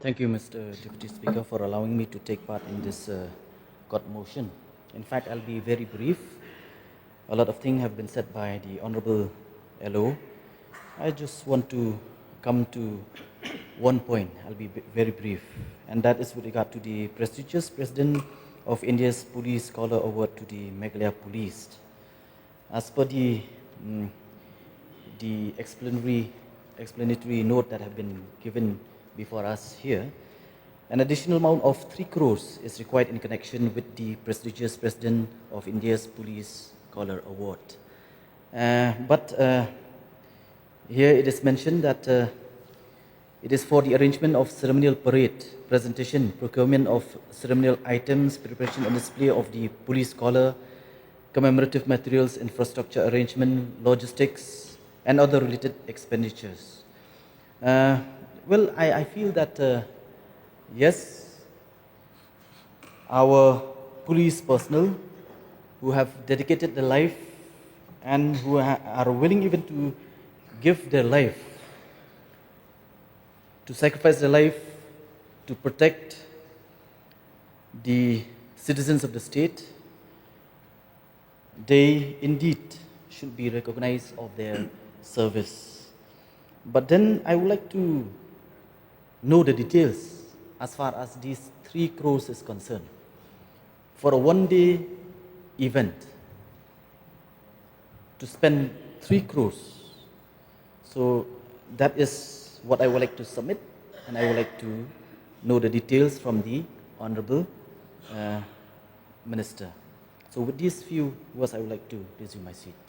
Thank you, Mr. Deputy Speaker, for allowing me to take part in this court motion. In fact, I'll be very brief. A lot of things have been said by the Honorable LO. I just want to come to one point. I'll be very brief, and that is with regard to the prestigious President of India's Police Scholar Award to the Meghalaya Police. As per the explanatory note that have been given before us here, an additional amount of 3 crores is required in connection with the prestigious President of India's Police Scholar Award. But here it is mentioned that it is for the arrangement of ceremonial parade, presentation, procurement of ceremonial items, preparation and display of the police scholar, commemorative materials, infrastructure arrangement, logistics, and other related expenditures. Well, I feel that, yes, our police personnel who have dedicated their life and who are willing even to give their life, to sacrifice their life to protect the citizens of the state, they indeed should be recognized of their service. But then I would like to know the details as far as these 3 crores is concerned. For a one-day event, to spend 3 crores. So that is what I would like to submit, and I would like to know the details from the Honorable Minister. So with these few words, I would like to resume my seat.